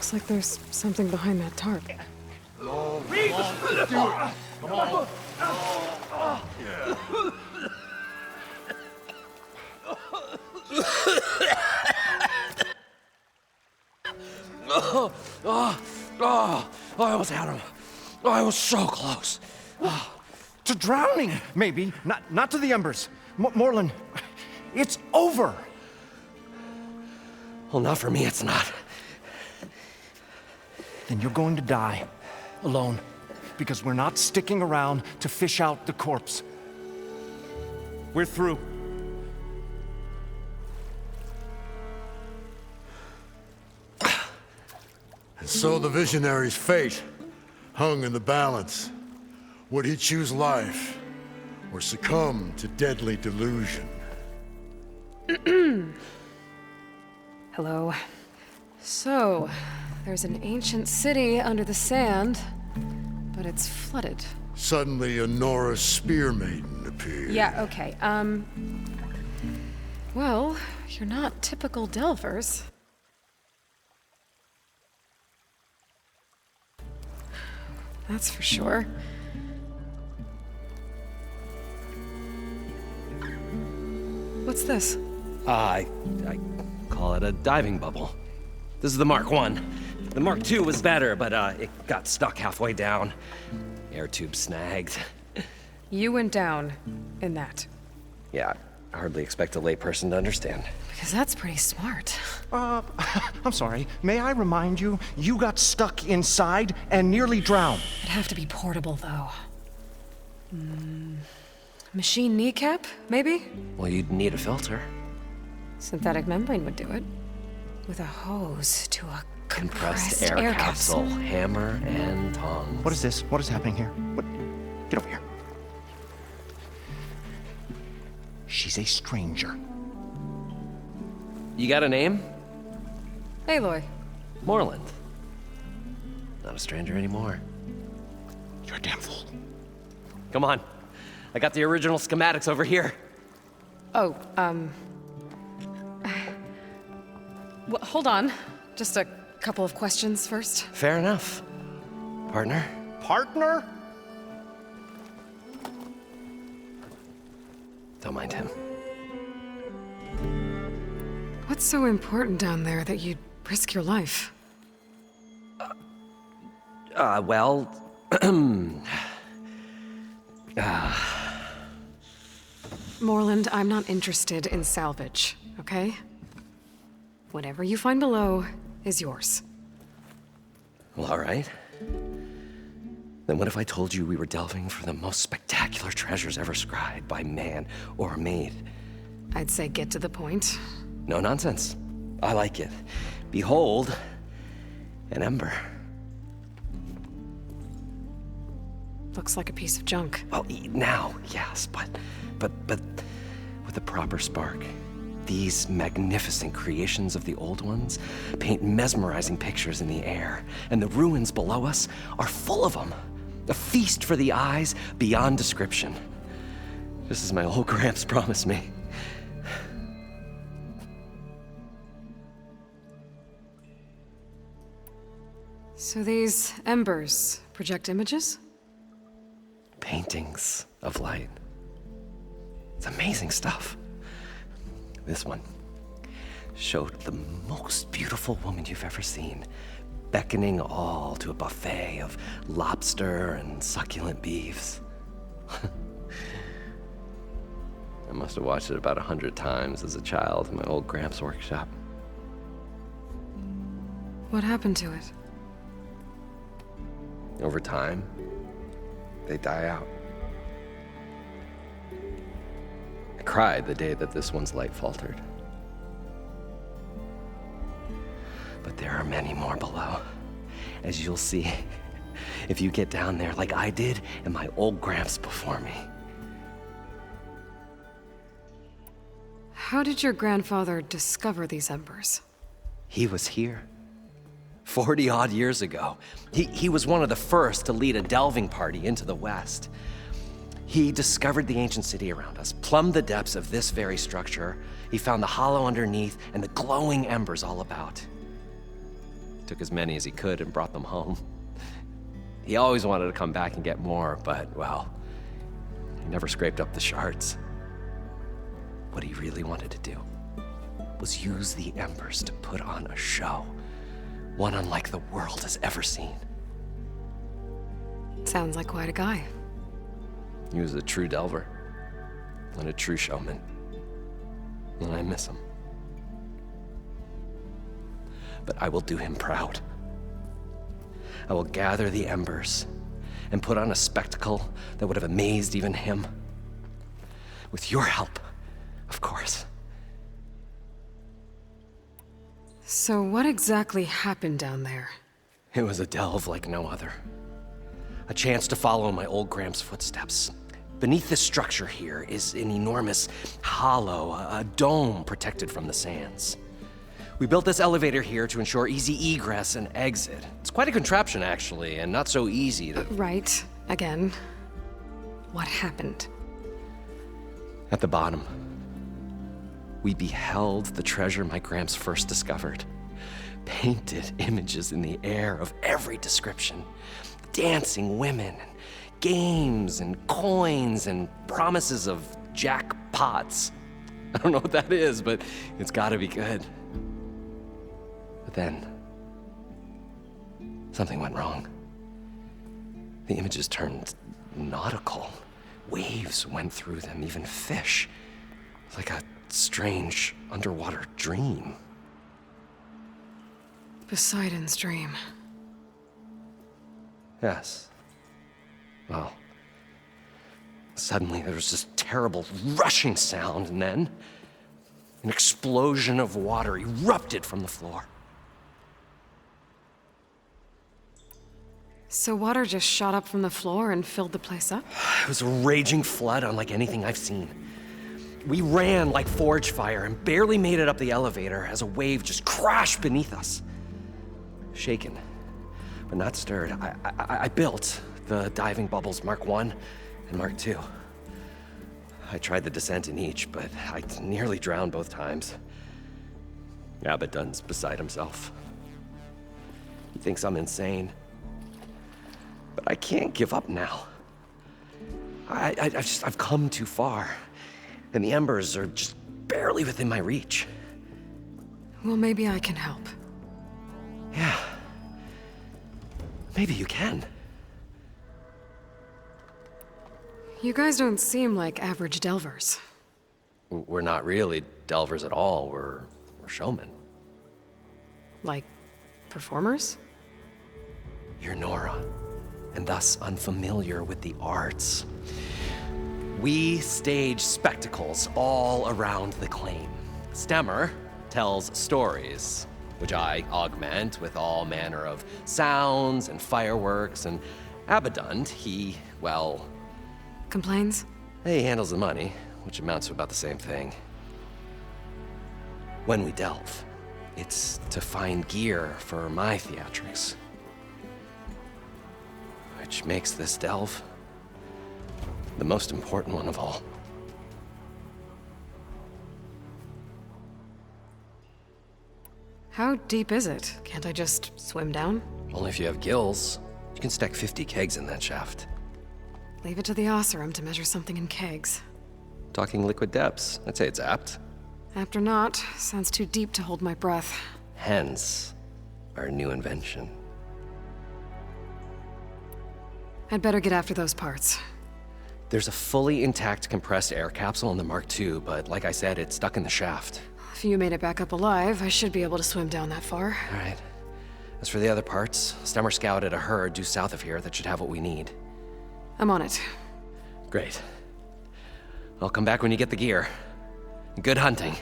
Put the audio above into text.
Looks like there's something behind that tarp. I almost had him. I was so close. To drowning, maybe. Not to the embers. Moreland, it's over. Well, not for me, it's not. Then you're going to die. Alone. Because we're not sticking around to fish out the corpse. We're through. And so the visionary's fate hung in the balance. Would he choose life or succumb to deadly delusion? Hello. So, there's an ancient city under the sand, but it's flooded. Suddenly, a Norse spear maiden appeared. Yeah, okay. Well, you're not typical Delvers. That's for sure. What's this? I call it a diving bubble. This is the Mark I. The Mark II was better, but it got stuck halfway down. Air tube snagged. You went down in that. Yeah, I hardly expect a layperson to understand. Because that's pretty smart. I'm sorry. May I remind you, you got stuck inside and nearly drowned. It'd have to be portable, though. Machine kneecap, maybe? Well, you'd need a filter. Synthetic membrane would do it. With a hose to a compressed Air capsule. Hammer and tongs. What is this? What is happening here? What? Get over here. She's a stranger. You got a name? Aloy. Moreland. Not a stranger anymore. You're a damn fool. Come on. I got the original schematics over here. Oh, well, hold on. Just a couple of questions first. Fair enough. Partner? Partner? Don't mind him. What's so important down there that you'd risk your life? Well... Moreland, I'm not interested in salvage, okay? Whatever you find below is yours. Well, all right. Then what if I told you we were delving for the most spectacular treasures ever scribed by man or maid? I'd say get to the point. No nonsense. I like it. Behold, an ember. Looks like a piece of junk. Well, now, yes, but with a proper spark. These magnificent creations of the old ones paint mesmerizing pictures in the air, and the ruins below us are full of them. A feast for the eyes beyond description. Just as my old Gramps promised me. So these embers project images? Paintings of light. It's amazing stuff. This one showed the most beautiful woman you've ever seen, beckoning all to a buffet of lobster and succulent beefs. I must have watched it about 100 times as a child in my old Gramps workshop. What happened to it? Over time, they die out. I cried the day that this one's light faltered. But there are many more below, as you'll see if you get down there like I did and my old Gramps before me. How did your grandfather discover these embers? He was here 40-odd years ago. He was one of the first to lead a delving party into the West. He discovered the ancient city around us, plumbed the depths of this very structure. He found the hollow underneath and the glowing embers all about. took as many as he could and brought them home. He always wanted to come back and get more, but, well, he never scraped up the shards. What he really wanted to do was use the embers to put on a show, one unlike the world has ever seen. Sounds like quite a guy. He was a true delver and a true showman, and I miss him. But I will do him proud. I will gather the embers and put on a spectacle that would have amazed even him. With your help, of course. So what exactly happened down there? It was a delve like no other. A chance to follow in my old Graham's footsteps. Beneath this structure here is an enormous hollow, a dome protected from the sands. We built this elevator here to ensure easy egress and exit. It's quite a contraption, actually, and not so easy to... Right. Again. What happened? At the bottom, we beheld the treasure my Gramps first discovered. Painted images in the air of every description. Dancing women, and games, and coins, and promises of jackpots. I don't know what that is, but it's gotta be good. But then, something went wrong. The images turned nautical. Waves went through them, even fish. It's like a strange underwater dream. Poseidon's dream. Yes. Well, suddenly there was this terrible rushing sound, and then an explosion of water erupted from the floor. So water just shot up from the floor and filled the place up? It was a raging flood unlike anything I've seen. We ran like forge fire and barely made it up the elevator as a wave just crashed beneath us. Shaken, but not stirred, I built the diving bubbles Mark I and Mark II. I tried the descent in each, but I nearly drowned both times. Abaddon's beside himself. He thinks I'm insane. But I can't give up now. I've come too far, and the embers are just barely within my reach. Well, maybe I can help. Yeah. Maybe you can. You guys don't seem like average delvers. We're not really delvers at all. We're showmen. Like, performers? You're Nora, and thus unfamiliar with the arts. We stage spectacles all around the claim. Stemmer tells stories, which I augment with all manner of sounds and fireworks, and Abaddon, well... Complains? He handles the money, which amounts to about the same thing. When we delve, it's to find gear for my theatrics. Which makes this delve the most important one of all. How deep is it? Can't I just swim down? Only if you have gills. You can stack 50 kegs in that shaft. Leave it to the Osserum to measure something in kegs. Talking liquid depths, I'd say it's apt. Apt or not, sounds too deep to hold my breath. Hence, our new invention. I'd better get after those parts. There's a fully intact compressed air capsule in the Mark II, but like I said, it's stuck in the shaft. If you made it back up alive, I should be able to swim down that far. All right. As for the other parts, Stemmer scouted a herd due south of here that should have what we need. I'm on it. Great. I'll come back when you get the gear. Good hunting.